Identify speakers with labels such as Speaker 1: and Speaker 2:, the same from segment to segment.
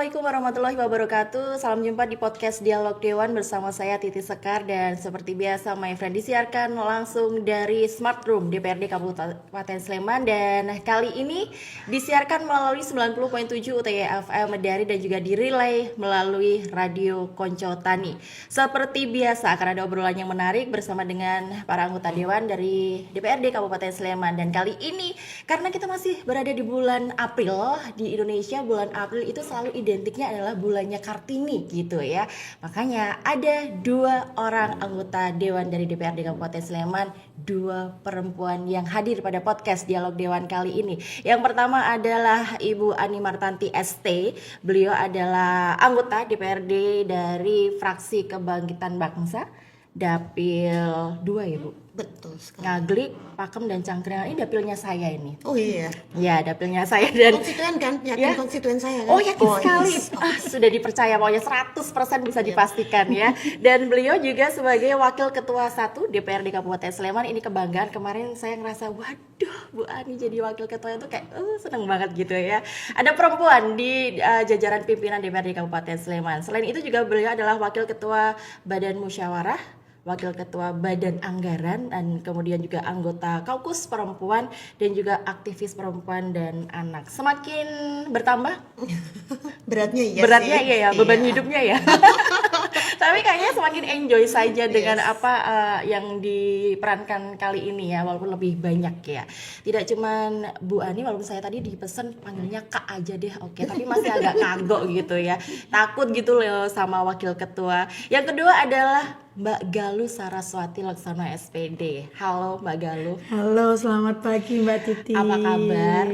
Speaker 1: Assalamualaikum warahmatullahi wabarakatuh. Salam jumpa di podcast Dialog Dewan bersama saya Titi Sekar. Dan seperti biasa my friend disiarkan langsung dari Smart Room DPRD Kabupaten Sleman. Dan kali ini disiarkan melalui 90.7 UTY FM Medari dan juga direlay melalui Radio Konco Tani. Seperti biasa akan ada obrolan yang menarik bersama dengan para anggota Dewan dari DPRD Kabupaten Sleman. Dan kali ini karena kita masih berada di bulan April di Indonesia, bulan April itu selalu identiknya adalah bulannya Kartini gitu ya. Makanya ada 2 orang anggota Dewan dari DPRD Kabupaten Sleman, 2 perempuan yang hadir pada podcast Dialog Dewan kali ini. Yang pertama adalah Ibu Ani Martanti ST. Beliau adalah anggota DPRD dari fraksi Kebangkitan Bangsa, Dapil 2 ya Bu?
Speaker 2: Betul sekali.
Speaker 1: Ngaglik, Pakem, dan Cangkringan ini dapilnya saya ini.
Speaker 2: Oh iya.
Speaker 1: Ya, dapilnya saya dan
Speaker 2: Konstituen kan? Yakin
Speaker 1: ya?
Speaker 2: Konstituen saya kan?
Speaker 1: Oh yakin sekali. Sudah dipercaya, pokoknya 100% bisa dipastikan ya. Dan beliau juga sebagai Wakil Ketua 1 DPRD Kabupaten Sleman. Ini kebanggaan, kemarin saya ngerasa waduh Bu Ani jadi Wakil Ketua itu kayak seneng banget gitu ya. Ada perempuan di jajaran pimpinan DPRD Kabupaten Sleman. Selain itu juga beliau adalah Wakil Ketua Badan Musyawarah, Wakil Ketua Badan Anggaran, dan kemudian juga anggota Kaukus Perempuan dan juga aktivis perempuan dan anak. Semakin bertambah
Speaker 2: beratnya
Speaker 1: iya ya, beban hidupnya ya. Tapi kayaknya semakin enjoy saja dengan apa yang diperankan kali ini ya, walaupun lebih banyak ya. Tidak cuman Bu Ani, walaupun saya tadi dipesan panggilnya Kak aja deh, oke, tapi masih agak kagok gitu ya. Takut gitu loh sama Wakil Ketua. Yang kedua adalah Mbak Galuh Saraswati Laksana SPD. Halo Mbak Galuh.
Speaker 3: Halo, selamat pagi Mbak Titi.
Speaker 1: Apa kabar?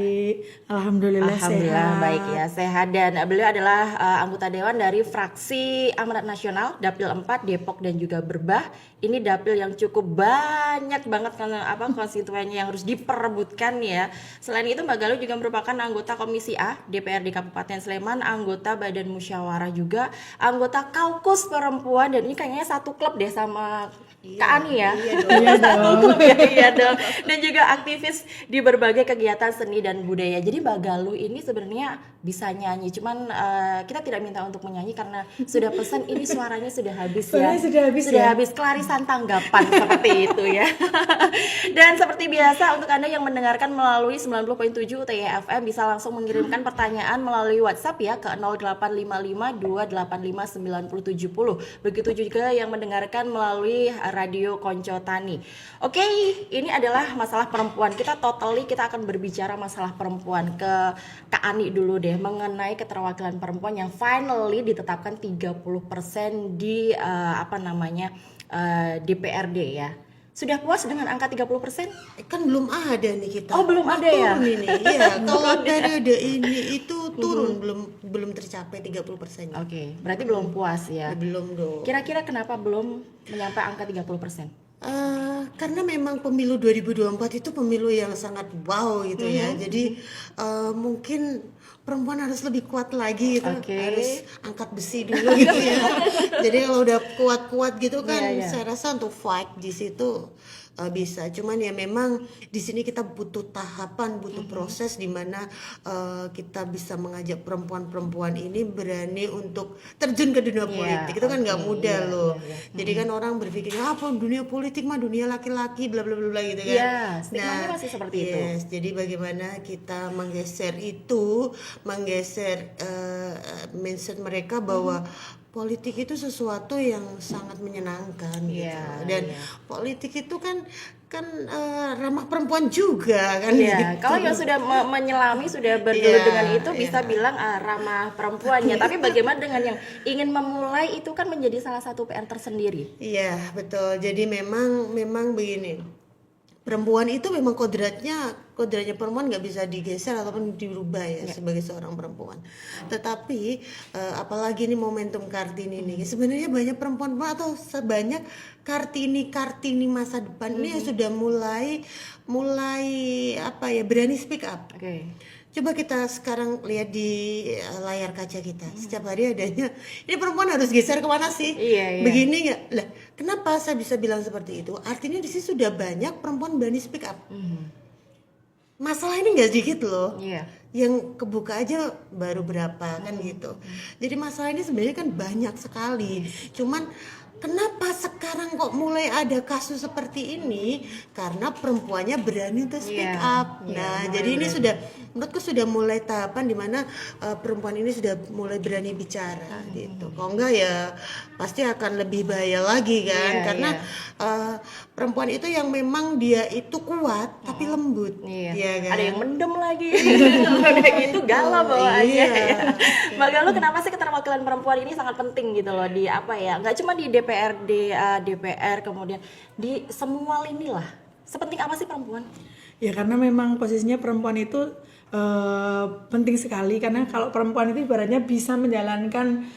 Speaker 3: Alhamdulillah sehat.
Speaker 1: Baik ya, sehat. Dan beliau adalah anggota Dewan dari fraksi Amanat Nasional Dapil 4 Depok dan juga Berbah. Ini dapil yang cukup banyak banget karena konstituennya yang harus diperebutkan ya. Selain itu Mbak Galuh juga merupakan anggota Komisi A DPRD Kabupaten Sleman, anggota Badan Musyawarah juga, anggota Kaukus Perempuan, dan ini kayaknya satu klub deh sama Kak Ani ya.
Speaker 3: Iya dong.
Speaker 1: Iya dong. Dan juga aktivis di berbagai kegiatan seni dan budaya. Jadi Mbak Galuh ini sebenarnya bisa nyanyi, cuman kita tidak minta untuk menyanyi karena sudah pesan ini suaranya sudah habis ya. Sudah habis kelarisan tanggapan seperti itu ya. Dan seperti biasa untuk Anda yang mendengarkan melalui 90.7 UTY FM bisa langsung mengirimkan pertanyaan melalui WhatsApp ya ke 0855 285 9070. Begitu juga yang mendengarkan melalui Radio Konco Tani. Oke, ini adalah masalah perempuan. Kita akan berbicara masalah perempuan. Ke Kak Ani dulu deh, mengenai keterwakilan perempuan yang finally ditetapkan 30% di DPRD ya. Sudah puas dengan angka 30%?
Speaker 2: Kan belum ada nih kita.
Speaker 1: Oh, belum ada ya?
Speaker 2: Turun ini. Iya, kalau periode ini itu turun, belum tercapai 30%.
Speaker 1: Oke, berarti belum puas ya.
Speaker 2: Belum dong.
Speaker 1: Kira-kira kenapa belum menyampai angka 30%?
Speaker 2: Karena memang pemilu 2024 itu pemilu yang sangat wow gitu ya. Jadi mungkin perempuan harus lebih kuat lagi gitu. Harus angkat besi dulu gitu ya. Jadi kalau udah kuat-kuat gitu kan, saya rasa untuk fight di situ bisa. Cuman ya memang di sini kita butuh tahapan, butuh proses di mana kita bisa mengajak perempuan-perempuan ini berani untuk terjun ke dunia politik. Itu kan nggak mudah loh. Jadi kan orang berpikir apa dunia politik mah dunia laki-laki bla bla bla bla gitu kan.
Speaker 1: Iya, stigmanya masih seperti itu.
Speaker 2: Jadi bagaimana kita menggeser mindset mereka bahwa politik itu sesuatu yang sangat menyenangkan gitu. Dan politik itu kan ramah perempuan juga kan.
Speaker 1: Iya,
Speaker 2: gitu.
Speaker 1: kalau yang sudah menyelami, sudah bergelut dengan itu bisa bilang ramah perempuannya. Tapi bagaimana dengan yang ingin memulai, itu kan menjadi salah satu PR tersendiri.
Speaker 2: Iya, betul. Jadi memang begini. Perempuan itu memang kodratnya perempuan nggak bisa digeser ataupun dirubah ya sebagai seorang perempuan. Tetapi apalagi ini momentum Kartini ini, sebenarnya banyak perempuan atau sebanyak Kartini masa depan ini yang sudah mulai berani speak up. Coba kita sekarang lihat di layar kaca kita. Setiap hari adanya, ini perempuan harus geser kemana sih?
Speaker 1: Iya.
Speaker 2: Begini nggak? Lah, kenapa saya bisa bilang seperti itu? Artinya di sini sudah banyak perempuan berani speak up. Masalah ini nggak sedikit loh. yang kebuka aja baru berapa kan gitu. Jadi masalah ini sebenarnya kan banyak sekali. Cuman kenapa sekarang kok mulai ada kasus seperti ini? Karena perempuannya berani untuk speak up. Nah, jadi ini sudah menurutku sudah mulai tahapan di mana perempuan ini sudah mulai berani bicara gitu. Kalau enggak ya pasti akan lebih bahaya lagi kan. Karena perempuan itu yang memang dia itu kuat tapi lembut. Ya kan?
Speaker 1: Ada yang mendem lagi. Kayak gitu galau bawaannya. Mbak Galuh, kenapa sih keterwakilan perempuan ini sangat penting gitu loh di apa ya? Nggak cuma di DPRD, DPR, kemudian di semua lini lah. Sepenting apa sih perempuan?
Speaker 3: Ya karena memang posisinya perempuan itu penting sekali, karena kalau perempuan itu ibaratnya bisa menjalankan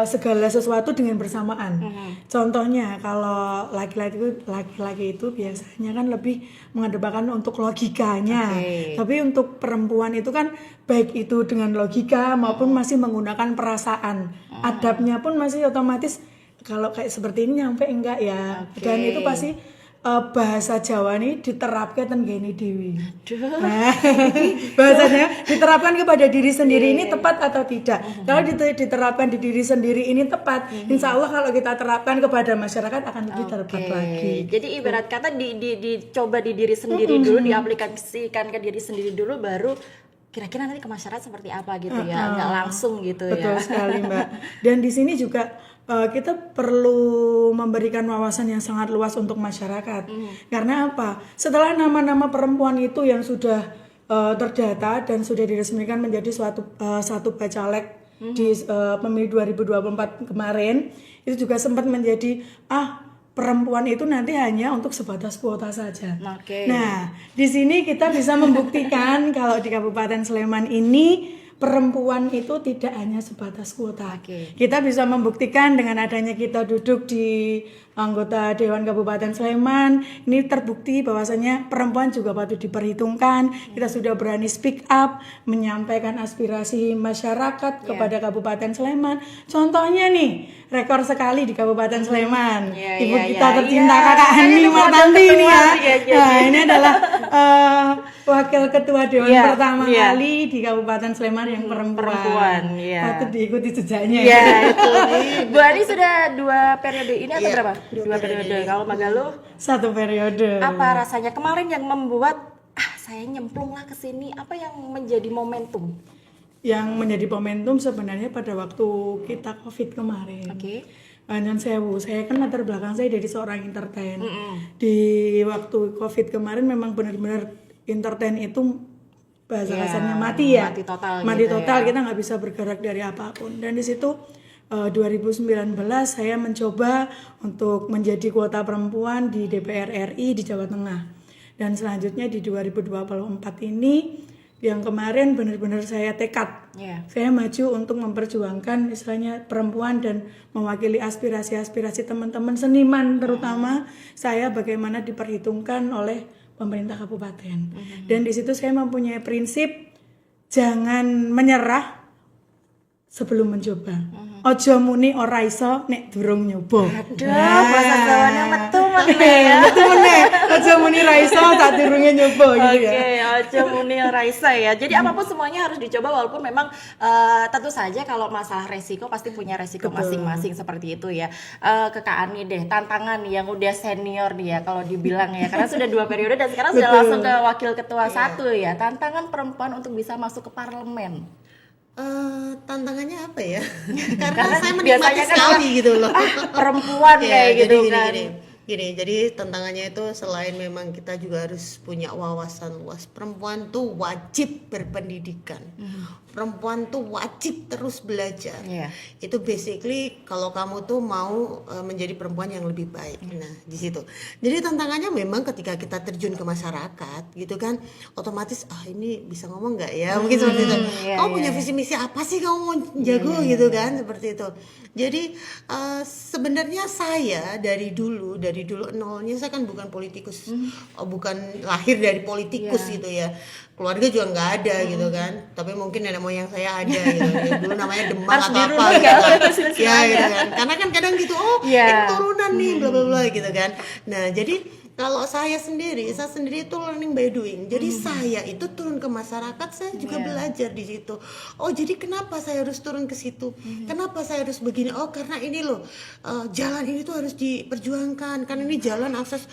Speaker 3: segala sesuatu dengan bersamaan. Contohnya kalau laki-laki itu biasanya kan lebih mengedepankan untuk logikanya. Tapi untuk perempuan itu kan baik itu dengan logika maupun masih menggunakan perasaan. Adabnya pun masih otomatis kalau kayak seperti ini nyampe enggak ya. Dan itu pasti bahasa Jawa ini diterapkan tenggene dewi. Nah, bahasanya diterapkan kepada diri sendiri ini tepat atau tidak. Kalau diterapkan di diri sendiri ini tepat, insya Allah kalau kita terapkan kepada masyarakat akan lebih tepat lagi.
Speaker 1: Jadi ibarat kata dicoba di diri sendiri dulu, diaplikasikan ke diri sendiri dulu, baru kira-kira nanti ke masyarakat seperti apa gitu ya, nggak langsung gitu.
Speaker 3: Betul sekali Mbak. Dan di sini juga kita perlu memberikan wawasan yang sangat luas untuk masyarakat. Karena apa? Setelah nama-nama perempuan itu yang sudah terdata dan sudah diresmikan menjadi satu bacalek di pemilu 2024 kemarin, itu juga sempat menjadi perempuan itu nanti hanya untuk sebatas kuota saja. Nah, di sini kita bisa membuktikan kalau di Kabupaten Sleman ini perempuan itu tidak hanya sebatas kuota. Kita bisa membuktikan dengan adanya kita duduk di anggota Dewan Kabupaten Sleman, ini terbukti bahwasanya perempuan juga patut diperhitungkan. Kita sudah berani speak up, menyampaikan aspirasi masyarakat kepada Kabupaten Sleman. Contohnya nih, rekor sekali di Kabupaten Sleman. Ibu kita tercinta Kakak Hani Martanti ini ya. Nah, ini adalah wakil ketua Dewan pertama kali di Kabupaten Sleman yang perempuan. Patut diikuti jejaknya.
Speaker 1: Itu. Bu Ani sudah 2 periode ini atau berapa? 2 periode. Kalau Mbak Galuh
Speaker 3: 1 periode.
Speaker 1: Apa rasanya kemarin yang membuat saya nyemplunglah ke sini? Apa yang menjadi momentum?
Speaker 3: Yang menjadi momentum sebenarnya pada waktu kita COVID kemarin. Nyon sewu, saya kan latar belakang saya dari seorang entertain. Di waktu COVID kemarin memang benar-benar entertain itu bahasa kasarnya mati ya. Mati total, kita nggak bisa bergerak dari apapun. Dan di situ 2019 saya mencoba untuk menjadi kuota perempuan di DPR RI di Jawa Tengah. Dan selanjutnya di 2024 ini yang kemarin benar-benar saya tekad. Saya maju untuk memperjuangkan istilahnya perempuan dan mewakili aspirasi-aspirasi teman-teman seniman, terutama saya bagaimana diperhitungkan oleh pemerintah kabupaten. Dan di situ saya mempunyai prinsip jangan menyerah sebelum mencoba. Ojo muni ora iso nek durung nyoba.
Speaker 1: Bahasa Jawanya metu meneh ya.
Speaker 3: Metu meneh. Ojo muni ra iso sak durunge nyoba gitu ya.
Speaker 1: Ojo muni ora iso ya. Jadi apapun semuanya harus dicoba, walaupun memang tentu saja kalau masalah resiko pasti punya resiko masing-masing seperti itu ya. Ke Kak Ani deh, tantangan yang udah senior nih ya kalau dibilang ya. Karena sudah 2 periode dan sekarang sudah langsung ke wakil ketua 1 ya. Tantangan perempuan untuk bisa masuk ke parlemen.
Speaker 2: Tantangannya apa ya? Karena saya menikmati sekali gitu loh.
Speaker 1: Perempuan kayak gitu kan.
Speaker 2: Gini, jadi tantangannya itu selain memang kita juga harus punya wawasan luas. Perempuan tuh wajib berpendidikan. Perempuan tuh wajib terus belajar. Itu basically kalau kamu tuh mau menjadi perempuan yang lebih baik. Nah, di situ. Jadi tantangannya memang ketika kita terjun ke masyarakat gitu kan, otomatis ini bisa ngomong nggak ya? Mungkin seperti itu. Kamu punya visi misi apa sih kamu mau jago gitu kan? Seperti itu. Jadi sebenarnya saya dari dulu nolnya saya kan bukan politikus, bukan lahir dari politikus gitu ya. Keluarga juga nggak ada gitu kan, tapi mungkin nenek moyang saya ada gitu. Dulu namanya Demak atau apa gitu kan. Karena kan kadang gitu, ini turunan nih bla bla bla gitu kan. Nah, jadi kalau saya sendiri itu learning by doing. Jadi saya itu turun ke masyarakat, saya juga belajar di situ. Oh, jadi kenapa saya harus turun ke situ? Kenapa saya harus begini? Oh, karena ini loh, jalan ini tuh harus diperjuangkan. Karena ini jalan akses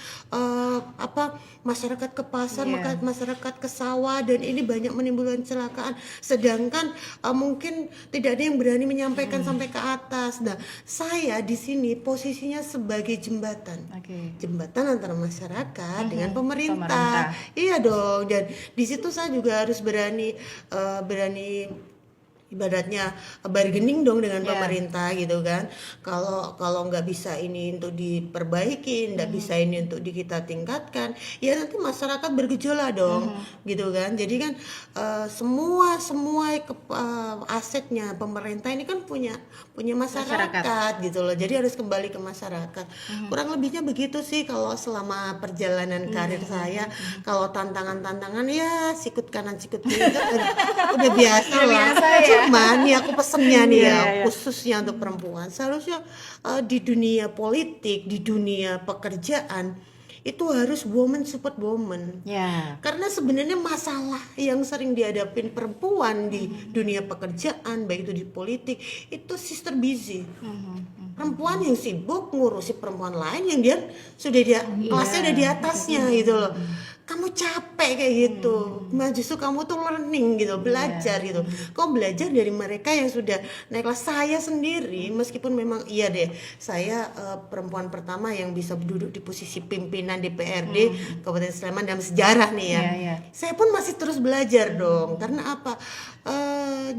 Speaker 2: masyarakat ke pasar, masyarakat ke sawah, dan ini banyak menimbulkan kecelakaan. Sedangkan mungkin tidak ada yang berani menyampaikan sampai ke atas. Nah, saya di sini posisinya sebagai jembatan. Jembatan antara masyarakat dengan pemerintah. Iya dong, dan di situ saya juga harus berani ibaratnya bargaining dong dengan pemerintah gitu kan. Kalau nggak bisa ini untuk diperbaiki, nggak bisa ini untuk kita tingkatkan, ya nanti masyarakat bergejolak dong gitu kan. Jadi kan semua asetnya pemerintah ini kan punya masyarakat gitu loh. Jadi harus kembali ke masyarakat. Kurang lebihnya begitu sih kalau selama perjalanan karir saya. Kalau tantangan ya sikut kanan sikut kiri udah biasa lah. Cuman nih aku pesennya nih khususnya untuk perempuan, seharusnya di dunia politik, di dunia pekerjaan itu harus woman support woman. Karena sebenarnya masalah yang sering dihadapin perempuan di dunia pekerjaan, baik itu di politik, itu sister busy. Perempuan yang sibuk ngurusi perempuan lain yang dia sudah kelasnya udah di atasnya gitu loh. Kamu capek kayak gitu, justru kamu tuh learning gitu, belajar gitu. Kau belajar dari mereka yang sudah naik kelas. Saya sendiri, meskipun memang iya deh, saya perempuan pertama yang bisa duduk di posisi pimpinan DPRD Kabupaten Sleman dalam sejarah nih ya. Saya pun masih terus belajar dong, karena apa?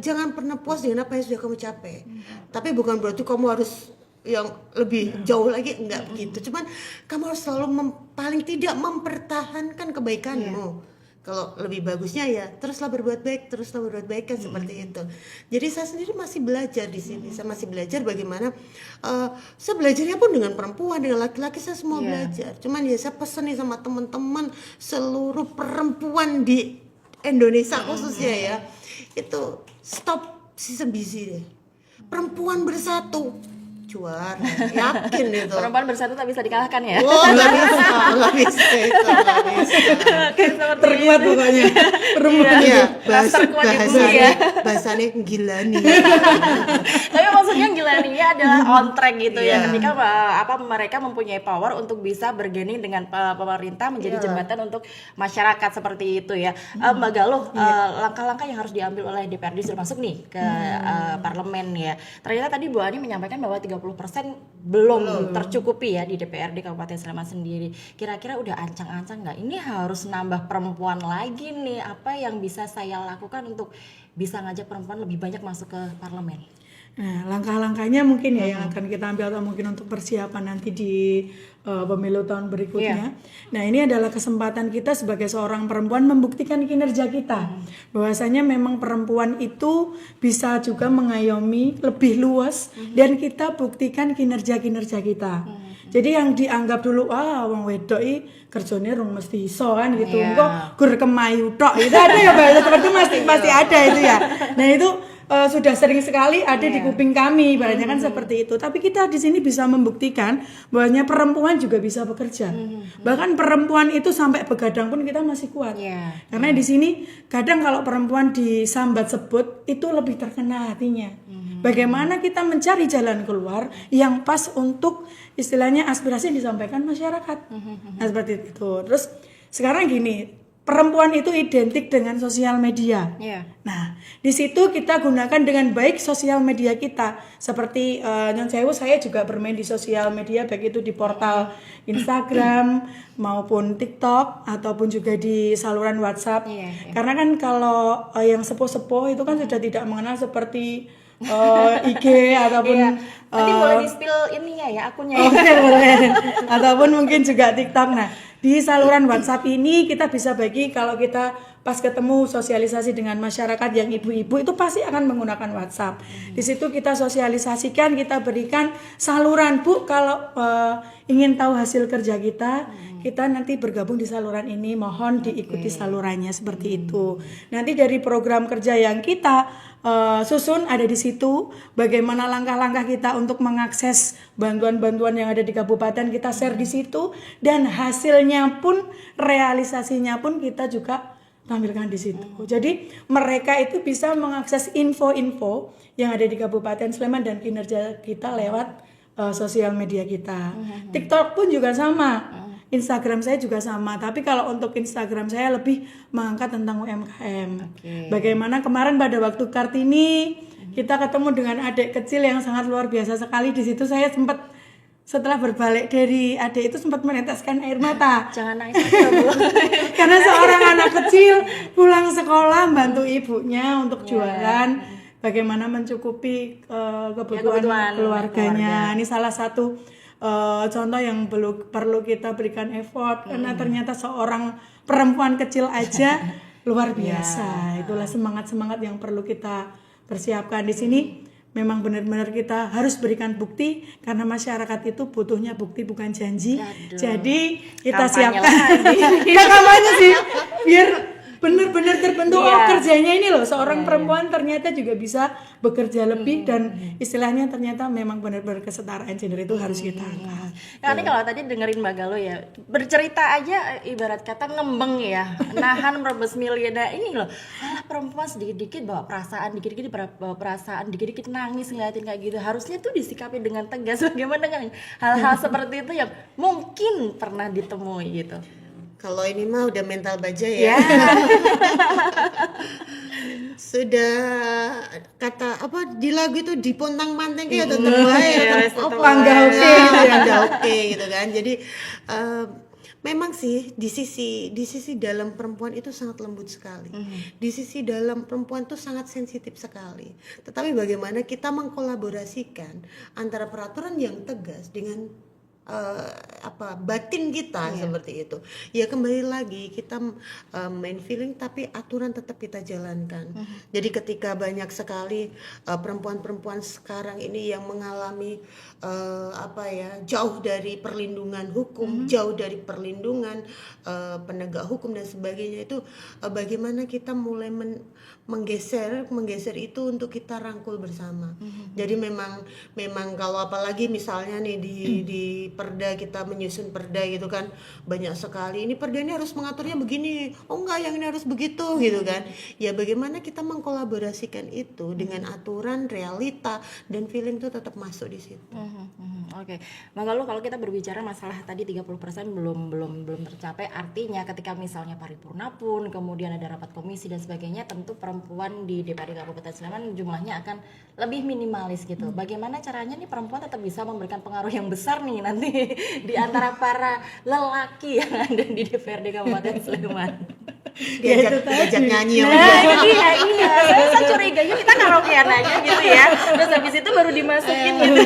Speaker 2: Jangan pernah puas dengan apa yang sudah kamu capai. Tapi bukan berarti kamu harus yang lebih jauh lagi, enggak begitu. Cuman kamu harus selalu paling tidak mempertahankan kebaikanmu. Kalau lebih bagusnya ya teruslah berbuat baik kan seperti itu. Jadi saya sendiri masih belajar di sini. Saya masih belajar bagaimana saya belajarnya pun dengan perempuan, dengan laki-laki saya semua belajar. Cuman ya saya pesan nih sama teman-teman seluruh perempuan di Indonesia khususnya ya, itu stop sister busy deh. Perempuan bersatu juara, yakin itu.
Speaker 1: Perempuan bersatu tak bisa dikalahkan ya.
Speaker 2: Nggak bisa itu.
Speaker 3: Terkuat pokoknya. Perempuan
Speaker 2: bahasanya gila nih.
Speaker 1: Tapi maksudnya gilaninya adalah on track gitu ya. Ketika mereka mempunyai power untuk bisa bergaining dengan pemerintah, menjadi jembatan untuk masyarakat seperti itu ya. Mbak Galuh, langkah-langkah yang harus diambil oleh DPRD sudah masuk nih ke parlemen ya. Ternyata tadi Bu Ani menyampaikan bahwa 30% belum tercukupi ya di DPRD Kabupaten Sleman sendiri. Kira-kira udah ancang-ancang nggak? Ini harus nambah perempuan lagi nih. Apa yang bisa saya lakukan untuk bisa ngajak perempuan lebih banyak masuk ke parlemen?
Speaker 3: Nah, langkah-langkahnya mungkin ya yang akan kita ambil atau mungkin untuk persiapan nanti di pemilu tahun berikutnya. Nah, ini adalah kesempatan kita sebagai seorang perempuan membuktikan kinerja kita. Bahwasanya memang perempuan itu bisa juga mengayomi lebih luas dan kita buktikan kinerja-kinerja kita. Jadi yang dianggap dulu wong wedok kerjanya rung mesti iso kan gitu. Kok gur kemayu tok itu ada ya bahasa seperti masih ada itu ya. Nah, itu sudah sering sekali ada di kuping kami, ibaratnya kan seperti itu. Tapi kita di sini bisa membuktikan bahwanya perempuan juga bisa bekerja. Bahkan perempuan itu sampai begadang pun kita masih kuat. Karena di sini kadang kalau perempuan disambat sebut itu lebih terkena hatinya. Bagaimana kita mencari jalan keluar yang pas untuk istilahnya aspirasi yang disampaikan masyarakat. Nah, seperti itu. Terus sekarang gini, perempuan itu identik dengan sosial media. Nah, di situ kita gunakan dengan baik sosial media kita. Seperti Nyon Sewu, saya juga bermain di sosial media, baik itu di portal Instagram maupun TikTok ataupun juga di saluran WhatsApp. Karena kan kalau yang sepuh-sepuh itu kan sudah tidak mengenal seperti IG ataupun
Speaker 1: nanti boleh di-spill ininya ya akunnya.
Speaker 3: Oke, boleh. Ataupun mungkin juga TikTok. Nah, di saluran WhatsApp ini kita bisa bagi, kalau kita pas ketemu sosialisasi dengan masyarakat yang ibu-ibu itu pasti akan menggunakan WhatsApp. Di situ kita sosialisasikan, kita berikan saluran, Bu, kalau ingin tahu hasil kerja kita, kita nanti bergabung di saluran ini, mohon diikuti salurannya seperti itu. Nanti dari program kerja yang kita susun ada di situ. Bagaimana langkah-langkah kita untuk mengakses bantuan-bantuan yang ada di kabupaten kita share di situ, dan hasilnya pun, realisasinya pun kita juga tampilkan di situ. Jadi mereka itu bisa mengakses info-info yang ada di Kabupaten Sleman dan kinerja kita lewat sosial media kita. TikTok pun juga sama. Instagram saya juga sama, tapi kalau untuk Instagram saya lebih mengangkat tentang UMKM. Bagaimana kemarin pada waktu Kartini kita ketemu dengan adik kecil yang sangat luar biasa sekali. Di situ saya sempat, setelah berbalik dari adik itu, sempat meneteskan air mata.
Speaker 1: Jangan nangis aja, Bu.
Speaker 3: Karena seorang anak kecil pulang sekolah bantu ibunya untuk jualan, bagaimana mencukupi kebutuhan keluarganya. Ini salah satu contoh yang perlu kita berikan effort, karena ternyata seorang perempuan kecil aja luar biasa. Itulah semangat-semangat yang perlu kita persiapkan di sini. Memang benar-benar kita harus berikan bukti, karena masyarakat itu butuhnya bukti bukan janji. Jadi kita siapkan kampanye sih, biar benar-benar terbentuk kerjanya ini loh, seorang perempuan ternyata juga bisa bekerja lebih, dan istilahnya ternyata memang benar-benar kesetaraan gender itu harus kita angkat.
Speaker 1: Karena kalau tadi dengerin Mbak Galuh ya, bercerita aja ibarat kata ngembeng ya, nahan merebus miliar ini loh. Alah, perempuan sedikit-dikit bawa perasaan, dikit-dikit bawa perasaan, dikit-dikit nangis ngeliatin kayak gitu. Harusnya tuh disikapi dengan tegas. Bagaimana dengan hal-hal seperti itu yang mungkin pernah ditemui gitu.
Speaker 2: Kalau ini mah udah mental baja ya. Sudah kata apa di lagu itu dipontang-panting kayak tetep bae, oke gitu kan. Jadi memang sih di sisi dalam perempuan itu sangat lembut sekali. Di sisi dalam perempuan itu sangat sensitif sekali. Tetapi bagaimana kita mengkolaborasikan antara peraturan yang tegas dengan batin kita seperti itu. Ya kembali lagi kita main feeling, tapi aturan tetap kita jalankan. Jadi ketika banyak sekali perempuan-perempuan sekarang ini yang mengalami jauh dari perlindungan hukum, jauh dari perlindungan penegak hukum dan sebagainya, itu bagaimana kita mulai menggeser itu untuk kita rangkul bersama. Jadi memang kalau apalagi misalnya nih di perda, kita menyusun perda gitu kan, banyak sekali ini perda ini harus mengaturnya begini, oh enggak yang ini harus begitu gitu kan. Ya bagaimana kita mengkolaborasikan itu dengan aturan, realita dan feeling itu tetap masuk di situ.
Speaker 1: Oke. Mbak Galuh, kalau kita berbicara masalah tadi 30% belum tercapai, artinya ketika misalnya paripurna pun, kemudian ada rapat komisi dan sebagainya, tentu perempuan di DPRD Kabupaten Sleman jumlahnya akan lebih minimalis gitu. Bagaimana caranya nih perempuan tetap bisa memberikan pengaruh yang besar nih nanti di antara para lelaki yang ada di DPRD Kabupaten Sleman?
Speaker 2: Diajak nyanyi ya.
Speaker 1: Nah, iya. Saya curiganya kita karaokean aja gitu ya. Terus habis itu baru dimasukin gitu.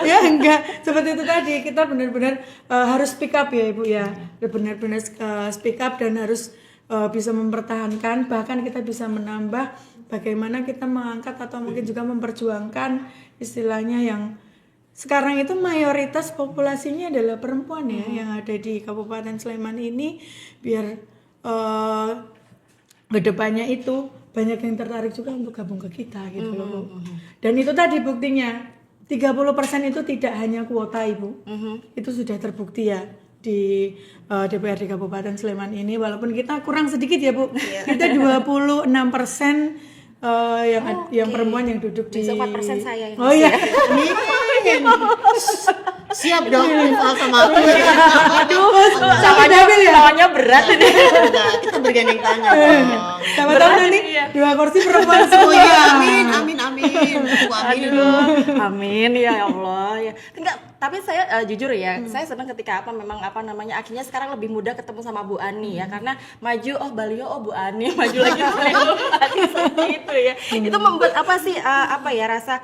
Speaker 3: Ya enggak, seperti itu tadi, kita benar-benar harus speak up ya Ibu ya. Benar-benar speak up dan harus bisa mempertahankan, bahkan kita bisa menambah bagaimana kita mengangkat atau mungkin juga memperjuangkan istilahnya yang sekarang itu mayoritas populasinya adalah perempuan ya, yang ada di Kabupaten Sleman ini, biar kedepannya itu banyak yang tertarik juga untuk gabung ke kita gitu loh. Dan itu tadi buktinya 30% itu tidak hanya kuota Ibu, itu sudah terbukti ya di DPRD Kabupaten Sleman ini, walaupun kita kurang sedikit ya Bu, kita 26% yang perempuan yang duduk di
Speaker 1: 4% saya yang
Speaker 3: iya.
Speaker 2: Siap dong info sama aku.
Speaker 1: Aduh, samanya berat ini.
Speaker 2: Kita bergandeng tangan.
Speaker 3: Tahu nih 2 kursi perempuan semua.
Speaker 2: Amin.
Speaker 1: Amin ya Allah ya. Enggak, tapi saya jujur ya, saya senang ketika akhirnya sekarang lebih mudah ketemu sama Bu Ani ya, karena maju Balio Bu Ani, maju lagi Balio Bu Ani, seperti itu ya. Itu membuat rasa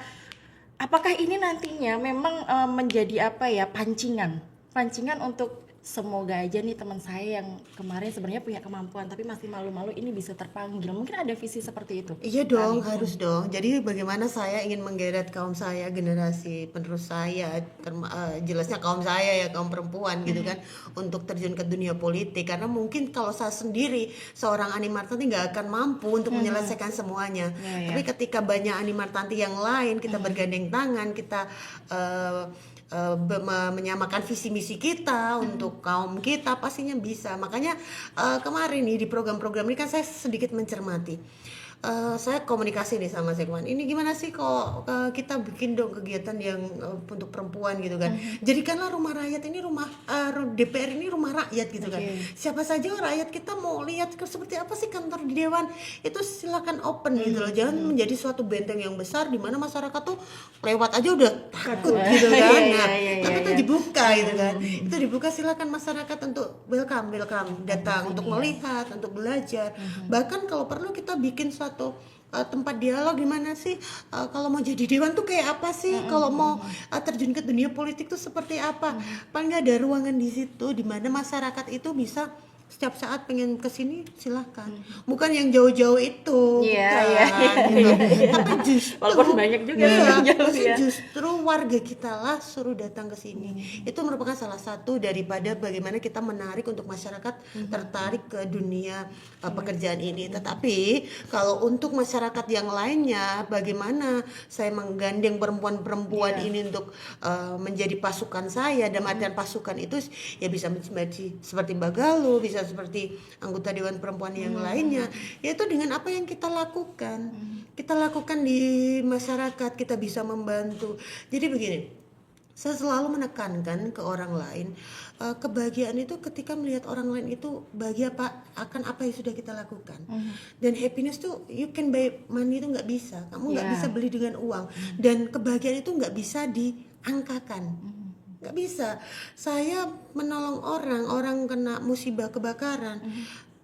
Speaker 1: apakah ini nantinya memang menjadi pancingan untuk semoga aja nih teman saya yang kemarin sebenarnya punya kemampuan tapi masih malu-malu ini bisa terpanggil. Mungkin ada visi seperti itu.
Speaker 2: Iya dong, harus dong. Jadi bagaimana saya ingin menggeret kaum saya, generasi penerus saya, jelasnya kaum saya ya, kaum perempuan gitu kan, untuk terjun ke dunia politik. Karena mungkin kalau saya sendiri, seorang Animartanti nggak akan mampu untuk menyelesaikan semuanya. Tapi ketika banyak Animartanti yang lain, kita bergandeng tangan, kita menyamakan visi misi kita untuk kaum kita, pastinya bisa. Makanya kemarin nih di program-program ini kan saya sedikit mencermati. Saya komunikasi nih sama Sekwan. Ini gimana sih kok kita bikin dong kegiatan yang untuk perempuan gitu kan. Jadikanlah rumah rakyat ini DPR ini rumah rakyat gitu kan. Siapa saja rakyat kita mau lihat seperti apa sih kantor di dewan, itu silakan open gitu loh. Jangan menjadi suatu benteng yang besar di mana masyarakat tuh lewat aja udah takut gitu kan. Nah, tapi itu dibuka gitu kan. Itu dibuka, silakan masyarakat untuk welcome datang untuk melihat, untuk belajar. Bahkan kalau perlu kita bikin suatu tempat dialog gimana sih kalau mau jadi dewan tuh kayak apa sih, kalau mau terjun ke dunia politik tuh seperti apa. Paling nggak ada ruangan di situ di mana masyarakat itu bisa setiap saat pengen kesini silahkan, bukan yang jauh-jauh itu, gitu. Tapi justru
Speaker 1: Walaupun banyak juga yang jauh,
Speaker 2: tapi justru warga kita lah suruh datang ke sini. Itu merupakan salah satu daripada bagaimana kita menarik untuk masyarakat tertarik ke dunia pekerjaan ini. Tetapi kalau untuk masyarakat yang lainnya, bagaimana saya menggandeng perempuan-perempuan ini untuk menjadi pasukan saya, dan artian pasukan itu ya bisa seperti Mbak Galuh, bisa seperti anggota Dewan Perempuan yang lainnya, yaitu dengan apa yang kita lakukan. Kita lakukan di masyarakat, kita bisa membantu. Jadi begini, saya selalu menekankan ke orang lain, kebahagiaan itu ketika melihat orang lain itu bahagia akan apa yang sudah kita lakukan. Dan happiness tuh you can buy money, itu nggak bisa, kamu nggak bisa beli dengan uang. Dan kebahagiaan itu nggak bisa diangkakan. Nggak bisa. Saya menolong orang kena musibah kebakaran,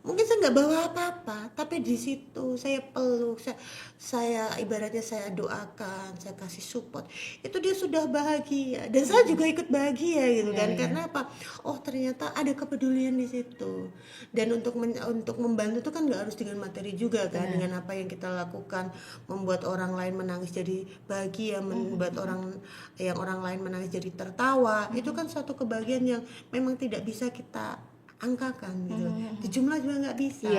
Speaker 2: mungkin saya nggak bawa apa-apa, tapi di situ saya peluk, saya ibaratnya saya doakan, saya kasih support, itu dia sudah bahagia dan saya juga ikut bahagia gitu kan. Karena apa? Oh ternyata ada kepedulian di situ. Dan untuk membantu itu kan nggak harus dengan materi juga kan, dengan apa yang kita lakukan, membuat orang lain menangis jadi bahagia, membuat orang lain menangis jadi tertawa, itu kan suatu kebahagiaan yang memang tidak bisa kita angkakan gitu. Di jumlah juga nggak bisa.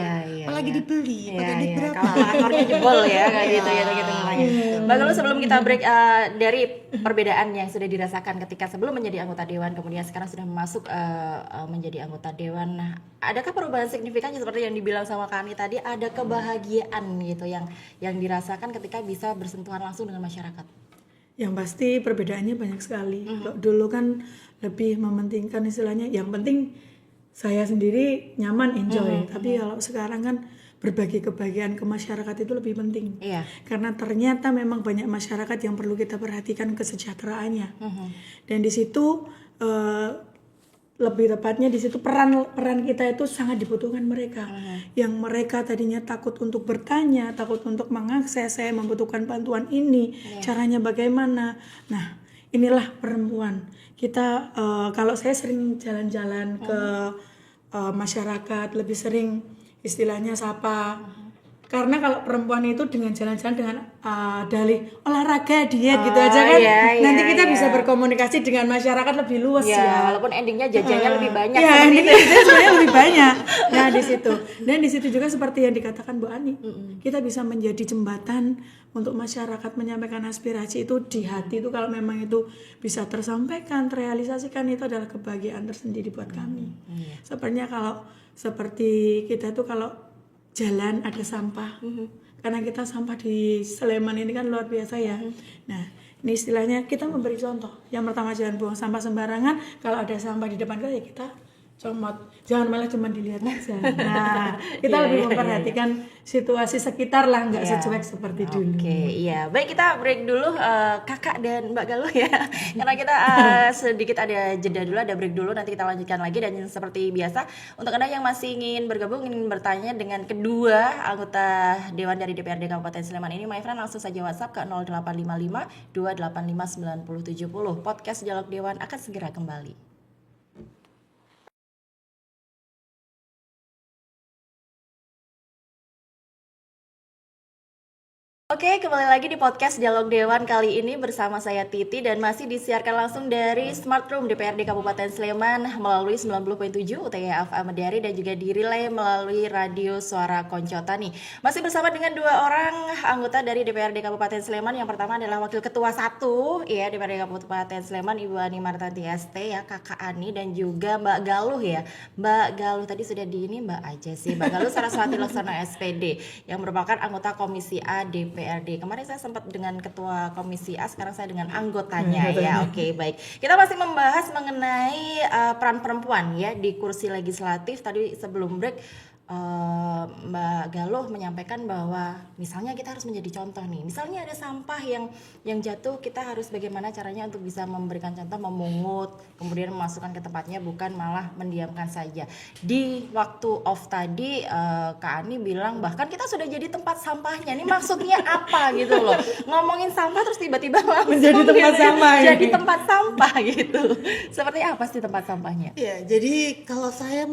Speaker 2: Apalagi dibeli, pakai duit berapa?
Speaker 1: Kalkulatornya jebol ya kayak gitu namanya. Mbak Galuh, sebelum kita break dari perbedaan yang sudah dirasakan ketika sebelum menjadi anggota dewan, kemudian sekarang sudah masuk menjadi anggota dewan. Nah, adakah perubahan signifikannya seperti yang dibilang sama Kani tadi, ada kebahagiaan gitu yang dirasakan ketika bisa bersentuhan langsung dengan masyarakat?
Speaker 3: Yang pasti perbedaannya banyak sekali. Kalau dulu kan lebih mementingkan istilahnya yang penting saya sendiri nyaman, enjoy. Tapi kalau sekarang kan berbagi kebahagiaan ke masyarakat itu lebih penting. Karena ternyata memang banyak masyarakat yang perlu kita perhatikan kesejahteraannya. Dan di situ lebih tepatnya di situ peran kita itu sangat dibutuhkan mereka. Yang mereka tadinya takut untuk bertanya, takut untuk mengakses, saya membutuhkan bantuan ini, caranya bagaimana. Nah, inilah perempuan. Kita kalau saya sering jalan-jalan ke masyarakat, lebih sering istilahnya sapa. Karena kalau perempuan itu dengan jalan-jalan dengan dalih olahraga, diet gitu aja kan, nanti kita bisa berkomunikasi dengan masyarakat lebih luas ya.
Speaker 1: Walaupun endingnya jajannya lebih banyak.
Speaker 3: Endingnya jajannya lebih banyak. Nah di situ, dan di situ juga seperti yang dikatakan Bu Ani, kita bisa menjadi jembatan untuk masyarakat menyampaikan aspirasi itu di hati itu. Kalau memang itu bisa tersampaikan, terrealisasikan, itu adalah kebahagiaan tersendiri buat kami. Sebenarnya kalau seperti kita tuh kalau jalan ada sampah, karena kita sampah di Sleman ini kan luar biasa ya. Nah ini istilahnya kita memberi contoh. Yang pertama, jangan buang sampah sembarangan. Kalau ada sampah di depan kita ya kita comot, jangan malah cuma dilihat aja. Nah kita lebih memperhatikan situasi sekitar lah, nggak secuek seperti dulu.
Speaker 1: Baik, kita break dulu Kakak dan Mbak Galuh ya. Karena kita sedikit ada jeda dulu, ada break dulu, nanti kita lanjutkan lagi. Dan seperti biasa, untuk Anda yang masih ingin bergabung, ingin bertanya dengan kedua anggota Dewan dari DPRD Kabupaten Sleman ini, my friend, langsung saja WhatsApp ke 0855 285 9070. Podcast Dialog Dewan akan segera kembali. Oke, kembali lagi di podcast Dialog Dewan kali ini bersama saya Titi dan masih disiarkan langsung dari Smart Room DPRD Kabupaten Sleman melalui 90.7 UTY FM Medari dan juga direlay melalui Radio Suara Koncotani. Masih bersama dengan dua orang anggota dari DPRD Kabupaten Sleman. Yang pertama adalah Wakil Ketua 1 ya DPRD Kabupaten Sleman Ibu Ani Martanti ST ya, Kakak Ani, dan juga Mbak Galuh ya. Mbak Galuh tadi sudah di ini Mbak aja sih. Mbak Galuh Saraswati Laksana SPD yang merupakan anggota Komisi A DPRD. Kemarin saya sempat dengan ketua Komisi A, sekarang saya dengan anggotanya ya. Oke, baik. Kita masih membahas mengenai peran perempuan ya di kursi legislatif. Tadi sebelum break Mbak Galuh menyampaikan bahwa misalnya kita harus menjadi contoh nih. Misalnya ada sampah yang jatuh, kita harus bagaimana caranya untuk bisa memberikan contoh, memungut, kemudian memasukkan ke tempatnya, bukan malah mendiamkan saja. Di waktu off tadi Kak Ani bilang bahkan kita sudah jadi tempat sampahnya. Ini maksudnya apa gitu loh. Ngomongin sampah terus tiba-tiba langsung
Speaker 3: menjadi tempat
Speaker 1: gitu,
Speaker 3: sampah ya.
Speaker 1: Jadi tempat sampah gitu. Seperti apa sih tempat sampahnya?
Speaker 2: Ya, jadi kalau saya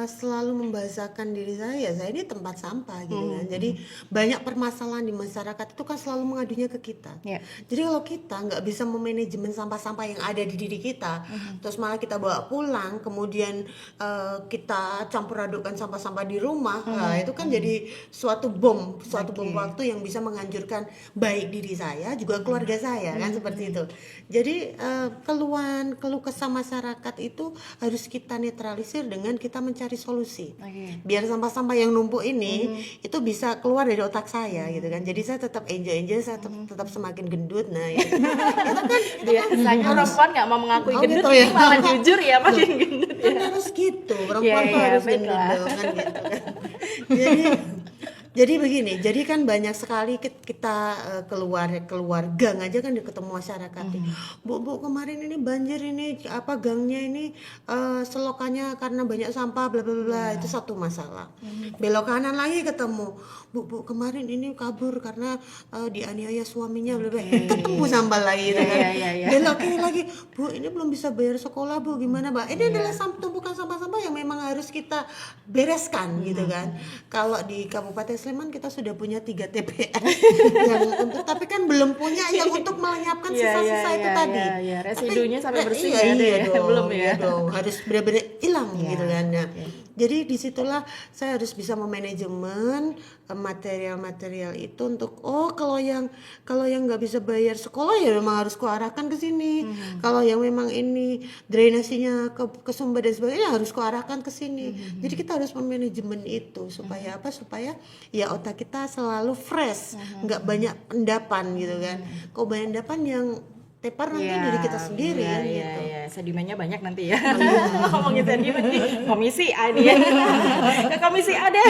Speaker 2: selalu membahasakan diri saya ini tempat sampah gitu kan. Jadi banyak permasalahan di masyarakat itu kan selalu mengadunya ke kita.
Speaker 1: Yeah.
Speaker 2: Jadi kalau kita nggak bisa memanajemen sampah-sampah yang ada di diri kita, terus malah kita bawa pulang, kemudian kita campur adukkan sampah-sampah di rumah, nah, itu kan jadi suatu bom waktu yang bisa menghancurkan baik diri saya juga keluarga saya kan seperti itu. Jadi keluh kesah masyarakat itu harus kita netralisir dengan kita mencari solusi. Biar sampah-sampah yang numpuk ini itu bisa keluar dari otak saya gitu kan. Jadi saya tetap enjoy, saya tetap semakin gendut. Nah, itu kan
Speaker 1: biasanya perempuan nggak mau mengakui gendut,
Speaker 2: gitu ya.
Speaker 1: malah jujur ya makin gendut ya.
Speaker 2: Kan harus gitu, perempuan tuh harus gendut dong kan gitu kan. Jadi begini, jadi kan banyak sekali kita keluar gang aja kan ketemu masyarakat. Bu kemarin ini banjir, ini apa gangnya ini selokannya karena banyak sampah bla bla bla, itu satu masalah. Belok kanan lagi ketemu, Bu kemarin ini kabur karena dianiaya suaminya bla bla. Ketemu sampah lagi gitu kan. Belok kiri lagi, Bu ini belum bisa bayar sekolah Bu, gimana Mbak? Ini adalah tumpukan sampah-sampah yang memang harus kita bereskan gitu kan. Kalau di Kabupaten Sleman kita sudah punya 3 TPS yang untuk, tapi kan belum punya yang untuk melenyapkan sisa-sisa itu tadi.
Speaker 1: Residunya sampai bersih
Speaker 2: belum ya. Harus benar-benar hilang gitu kan. Nah, jadi disitulah saya harus bisa memanajemen material-material itu untuk kalau yang nggak bisa bayar sekolah ya memang harus kuarahkan ke sini. Kalau yang memang ini drainasinya ke sumber dan sebagainya harus kuarahkan ke sini. Jadi kita harus memanajemen itu supaya apa? Supaya ya otak kita selalu fresh, nggak banyak endapan gitu kan. Kalau banyak endapan yang tepar nanti dari kita sendiri kan gitu.
Speaker 1: Sedimennya banyak nanti ya. Ngomongin sedimen nih, komisi A nih ya. Ke komisi A deh.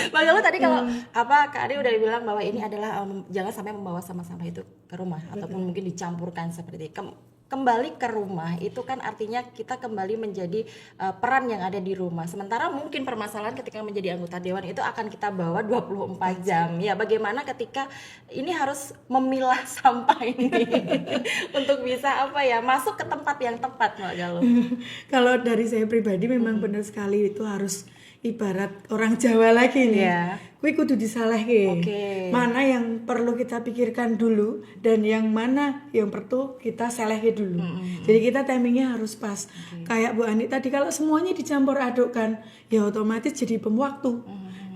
Speaker 1: Bang Galuh tadi kalau Kak Ari udah bilang bahwa ini adalah jangan sampai membawa sampah-sampah itu ke rumah ataupun mungkin dicampurkan seperti kembali ke rumah itu kan artinya kita kembali menjadi peran yang ada di rumah. Sementara mungkin permasalahan ketika menjadi anggota dewan itu akan kita bawa 24 jam. Ya bagaimana ketika ini harus memilah sampah ini untuk bisa masuk ke tempat yang tepat, Mbak Galuh.
Speaker 3: Kalau dari saya pribadi memang benar sekali, itu harus ibarat orang Jawa lagi nih. Kuwi kudu disalahke. Mana yang perlu kita pikirkan dulu dan yang mana yang perlu kita selehke dulu. Jadi kita timingnya harus pas. Kayak Bu Ani tadi, kalau semuanya dicampur adukkan ya otomatis jadi bom waktu.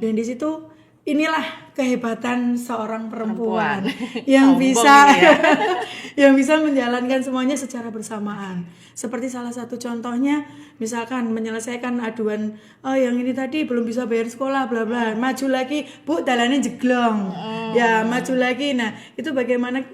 Speaker 3: Dan di situ inilah kehebatan seorang perempuan yang bisa yang bisa menjalankan semuanya secara bersamaan. Seperti salah satu contohnya, misalkan menyelesaikan aduan, yang ini tadi belum bisa bayar sekolah bla bla, maju lagi Bu dalannya jeglong, ya maju lagi. Nah itu bagaimana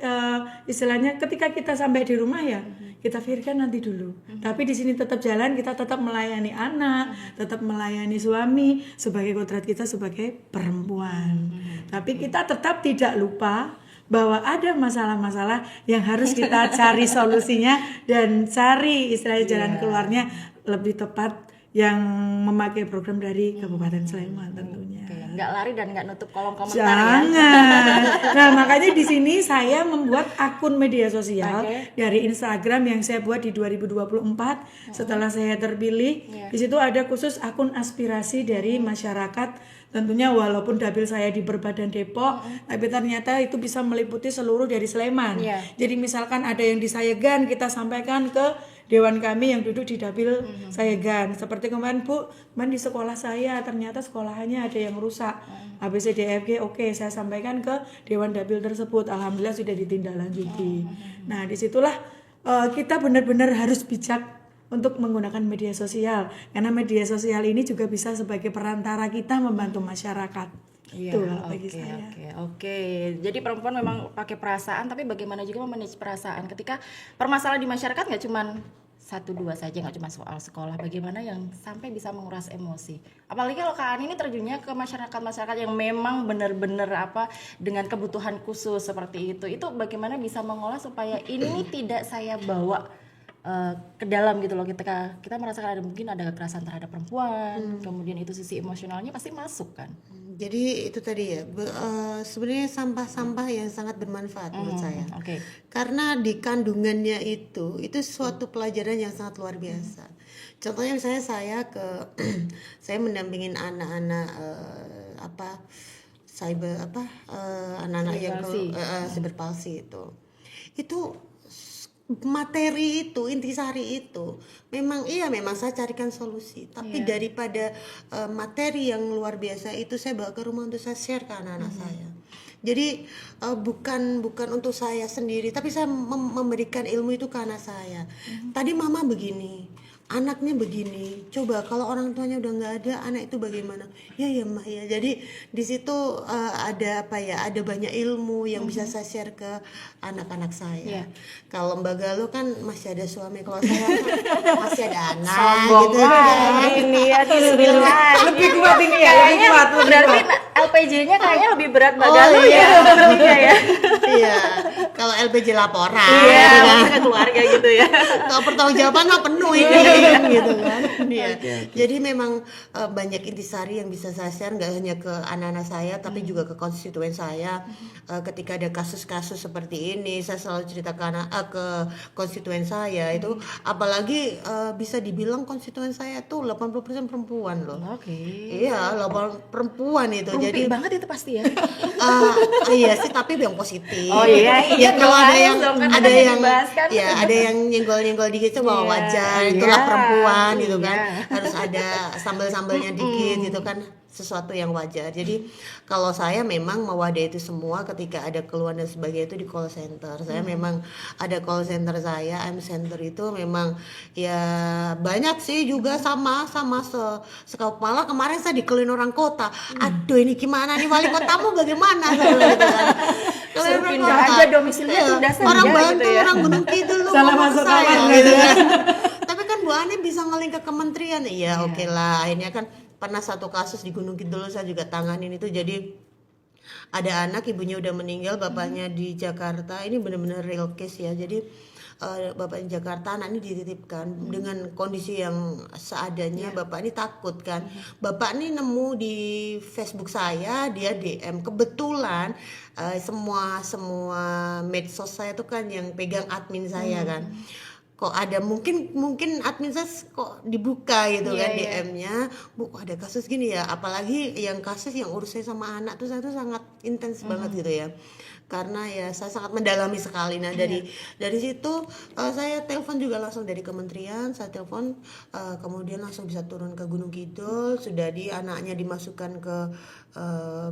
Speaker 3: istilahnya ketika kita sampai di rumah ya kita pikirkan nanti dulu. Tapi di sini tetap jalan, kita tetap melayani anak, tetap melayani suami sebagai kodrat kita sebagai perempuan. Tapi kita tetap tidak lupa bahwa ada masalah-masalah yang harus kita cari solusinya dan cari istilahnya jalan keluarnya lebih tepat yang memakai program dari Kabupaten Sleman tentunya.
Speaker 1: nggak lari dan nggak nutup kolom komentar
Speaker 3: Jangan.
Speaker 1: ya.
Speaker 3: Nah, makanya di sini saya membuat akun media sosial dari Instagram yang saya buat di 2024 setelah saya terpilih. Di situ ada khusus akun aspirasi dari masyarakat. Tentunya walaupun dapil saya di Berbadan Depok, tapi ternyata itu bisa meliputi seluruh dari Sleman. Jadi misalkan ada yang di Sayegan, kita sampaikan ke dewan kami yang duduk di dapil Sayegan. Seperti kemarin Bu, kemarin di sekolah saya ternyata sekolahannya ada yang rusak. ABCDFG, oke, saya sampaikan ke dewan dapil tersebut. Alhamdulillah sudah ditindaklanjuti. Nah, disitulah kita benar-benar harus bijak untuk menggunakan media sosial, karena media sosial ini juga bisa sebagai perantara kita membantu masyarakat.
Speaker 1: Iya,
Speaker 3: Itu kalau bagi saya.
Speaker 1: oke. Jadi perempuan memang pakai perasaan, tapi bagaimana juga memanage perasaan ketika permasalahan di masyarakat nggak cuman satu dua saja, nggak cuma soal sekolah, bagaimana yang sampai bisa menguras emosi. Apalagi kalau Kak Ani ini terjunnya ke masyarakat yang memang benar-benar dengan kebutuhan khusus seperti itu. Itu bagaimana bisa mengolah supaya ini tidak saya bawa ke dalam gitu loh, kita merasakan mungkin ada kekerasan terhadap perempuan, kemudian itu sisi emosionalnya pasti masuk kan.
Speaker 2: Jadi itu tadi ya, sebenarnya sampah-sampah yang sangat bermanfaat menurut saya. Karena di kandungannya itu suatu pelajaran yang sangat luar biasa. Contohnya misalnya saya mendampingin anak-anak anak-anak yang cyber palsi itu materi itu, intisari itu memang saya carikan solusi, tapi daripada materi yang luar biasa itu saya bawa ke rumah untuk saya share ke anak-anak saya. Jadi bukan untuk saya sendiri, tapi saya memberikan ilmu itu ke anak saya. Tadi mama begini, anaknya begini, coba kalau orang tuanya udah nggak ada, anak itu bagaimana? Ya Mbak ya. Jadi di situ ada banyak ilmu yang bisa saya share ke anak-anak saya. Kalau Mbak Galuh kan masih ada suami, kalau saya masih ada anak.
Speaker 1: Sombong
Speaker 2: gitu.
Speaker 1: ini ya, lebih kuat ini ya, lebih kuat. Berarti LPJ-nya kayaknya lebih berat Mbak Galuh ya.
Speaker 2: Iya. Kalau LPJ laporan,
Speaker 1: ke keluarga gitu ya.
Speaker 2: Kalau pertanggungjawaban mah penuh ini. Gitu kan. Jadi memang banyak intisari yang bisa saya share, nggak hanya ke anak-anak saya tapi juga ke konstituen saya. Ketika ada kasus-kasus seperti ini saya selalu cerita ke konstituen saya itu, apalagi bisa dibilang konstituen saya tuh 80% perempuan loh. Iya, 80 perempuan itu. Jadi
Speaker 1: banget itu pasti ya.
Speaker 2: Iya sih, tapi yang positif.
Speaker 1: Iya,
Speaker 2: kalau ada yang
Speaker 1: ada
Speaker 2: yang nyenggol-nyenggol dikit itu bawa wajar, itulah perempuan gitu kan. Harus ada sambal-sambalnya dikit gitu kan, sesuatu yang wajar. Jadi kalau saya memang mewadahi itu semua. Ketika ada keluhan dan sebagainya itu di call center. Saya memang ada call center saya, M Center itu memang ya banyak sih juga sama sekali. Malah kemarin saya dikeliling orang kota. Aduh ini gimana nih, wali kotamu bagaimana? Gitu kan.
Speaker 1: Suruh pindah aja domisilinya pindah saja
Speaker 2: orang
Speaker 1: gitu
Speaker 2: Bantul,
Speaker 1: ya.
Speaker 2: orang Gunung Kidul lu
Speaker 3: Salah
Speaker 2: ngomong
Speaker 3: masuk
Speaker 2: ke saya
Speaker 3: kamar
Speaker 2: gitu
Speaker 3: gitu
Speaker 2: kan. Tapi kan Bu Ani bisa ngeling ke kementerian. Iya oke lah. Akhirnya kan pernah satu kasus di Gunung Kidul saya juga tanganin itu. Jadi ada anak, ibunya udah meninggal, bapaknya di Jakarta. Ini benar-benar real case ya. Jadi bapak di Jakarta, anak ini dititipkan dengan kondisi yang seadanya. Bapak ini takut kan. Bapak ini nemu di Facebook saya, dia DM. Kebetulan semua medsos saya tuh kan yang pegang admin saya kan. Kok ada mungkin admin saya kok dibuka gitu kan DM-nya, Bu ada kasus gini ya, apalagi yang kasus yang urusannya sama anak tuh saya tuh sangat intens banget gitu ya, karena ya saya sangat mendalami sekali. Nah dari situ saya telepon juga langsung dari kementerian, saya telepon kemudian langsung bisa turun ke Gunung Kidul, sudah anaknya dimasukkan ke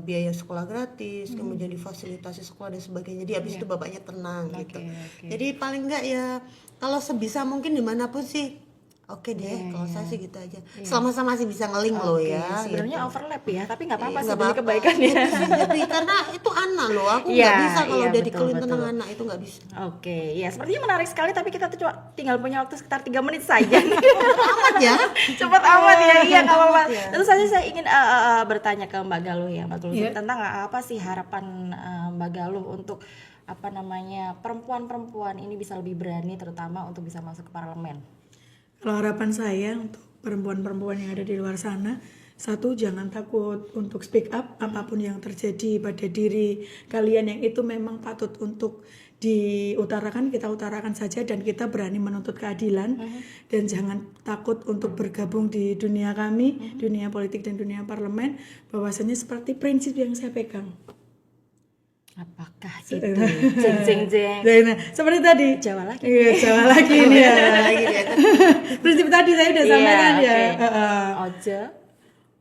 Speaker 2: biaya sekolah gratis, kemudian difasilitasi sekolah dan sebagainya. Jadi habis itu bapaknya tenang gitu. Jadi paling enggak ya kalau sebisa mungkin dimanapun sih oke deh, kalau saya sih gitu aja. Selama-sama masih bisa ngeling loh ya.
Speaker 1: Sebenarnya
Speaker 2: gitu.
Speaker 1: overlap ya, tapi nggak apa-apa sih
Speaker 2: Nggak
Speaker 1: demi
Speaker 2: apa-apa.
Speaker 1: kebaikannya.
Speaker 2: Tapi karena itu anak loh, aku nggak bisa kalau udah dikelin tentang anak itu nggak bisa.
Speaker 1: Ya sepertinya menarik sekali, tapi kita tuh cuma tinggal punya waktu sekitar 3 menit saja.
Speaker 2: Amat ya.
Speaker 1: Cepat amat ya, iya nggak apa-apa. Tentu saja saya ingin bertanya ke Mbak Galuh ya, Mbak Galuh, tentang apa sih harapan Mbak Galuh untuk perempuan-perempuan ini bisa lebih berani, terutama untuk bisa masuk ke parlemen.
Speaker 3: Kalau harapan saya untuk perempuan-perempuan yang ada di luar sana, Satu, jangan takut untuk speak up apapun yang terjadi pada diri kalian yang itu memang patut untuk diutarakan, kita utarakan saja dan kita berani menuntut keadilan. Dan jangan takut untuk bergabung di dunia kami, dunia politik dan dunia parlemen, bahwasanya seperti prinsip yang saya pegang.
Speaker 1: Apakah itu? Jeng.
Speaker 3: Nah, seperti tadi.
Speaker 1: Jawa lagi.
Speaker 3: Iya, Jawa lagi ini ya. Prinsip tadi saya udah sampaikan ya.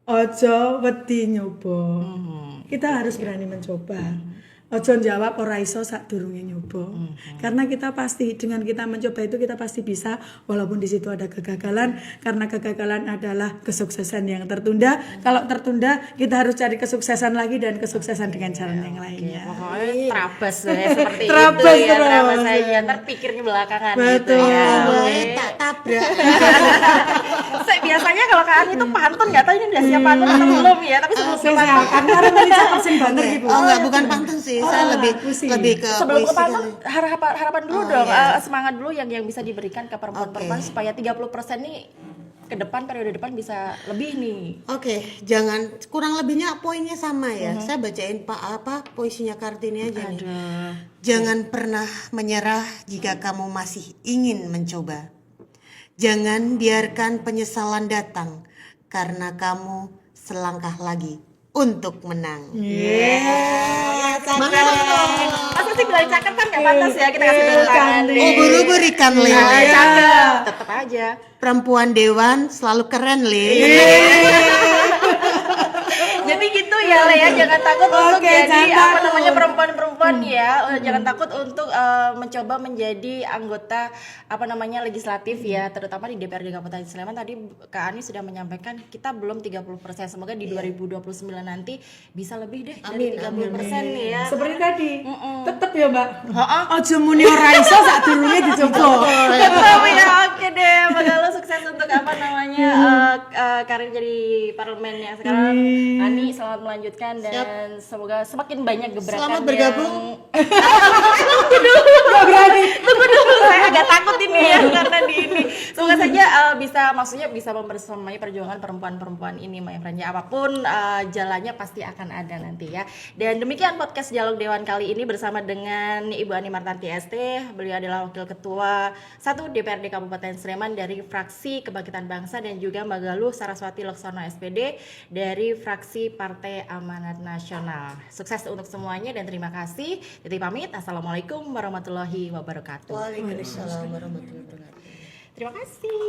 Speaker 3: Ojo wedi nyoba. Kita harus berani mencoba. Ojo jawab ora iso sadurunge nyoba. Karena kita pasti dengan kita mencoba itu kita pasti bisa, walaupun di situ ada kegagalan, karena kegagalan adalah kesuksesan yang tertunda. Kalau tertunda kita harus cari kesuksesan lagi dan kesuksesan dengan jalan yang lainnya.
Speaker 1: Pokoknya terabas ya seperti
Speaker 3: Terabas
Speaker 1: itu ya,
Speaker 3: terus.
Speaker 1: terabas aja, ntar pikirnya belakangan gitu
Speaker 3: Betul.
Speaker 1: ya.
Speaker 2: Tak tabrak.
Speaker 1: Biasanya kalau Kak Ani itu pantun, nggak tahu ini udah siap pantun atau belum ya, tapi sebelum ke pantun,
Speaker 3: Karena Melisa persen banter gitu.
Speaker 2: Oh enggak, bukan pantun sih. Saya lebih ke
Speaker 1: sebelum ke
Speaker 2: puisi
Speaker 1: pantun,
Speaker 2: kali.
Speaker 1: harapan dulu dong,
Speaker 2: iya.
Speaker 1: semangat dulu yang bisa diberikan ke perempuan-perempuan supaya 30% nih ke depan, periode depan bisa lebih nih.
Speaker 2: Oke, jangan, kurang lebihnya poinnya sama ya. Saya bacain puisinya Kartini aja nih. Jangan pernah menyerah jika kamu masih ingin mencoba. Jangan biarkan penyesalan datang karena kamu selangkah lagi untuk menang.
Speaker 1: Masa sih bilang cakep kan nggak pantas ya, kita kasih tepuk tangan.
Speaker 2: Ubur berikan
Speaker 1: Iya,
Speaker 2: lele.
Speaker 1: cakep, tetep aja.
Speaker 2: Perempuan dewan selalu keren Le.
Speaker 1: Jadi gitu ya Le ya, jangan takut untuk
Speaker 3: Oke,
Speaker 1: jadi
Speaker 3: jangan takut.
Speaker 1: perempuan-perempuan ya, jangan takut untuk mencoba menjadi anggota legislatif ya, terutama di DPRD Kabupaten Sleman. Tadi Kak Ani sudah menyampaikan kita belum 30%, semoga di 2029 nanti bisa lebih deh dari 30% nih ya.
Speaker 3: Seperti tadi. Tetep ya, Mbak. Ojo muni ora iso sadurunge dicoba.
Speaker 1: Betul ya, oke deh. Semoga lo sukses untuk karir jadi parlemen yang sekarang. Ani selamat melanjutkan dan semoga semakin banyak gebrakan.
Speaker 2: Selamat bergabung.
Speaker 1: Tunggu dulu, saya agak takut ini ya karena di ini. Semoga saja bisa membersamai perjuangan perempuan-perempuan ini, my friend. Ya, apapun jalannya pasti akan ada nanti ya. Dan demikian podcast Dialog Dewan kali ini bersama dengan Ibu Ani Martanti ST. Beliau adalah Wakil Ketua 1 DPRD Kabupaten Sleman dari fraksi Kebangkitan Bangsa, dan juga Mbak Galuh Saraswati Loksono SPD dari fraksi Partai Amanat Nasional. Sukses untuk semuanya dan terima kasih. Titi pamit. Assalamualaikum warahmatullahi wabarakatuh.
Speaker 2: Waalaikumsalam warahmatullahi wabarakatuh.
Speaker 1: Terima kasih.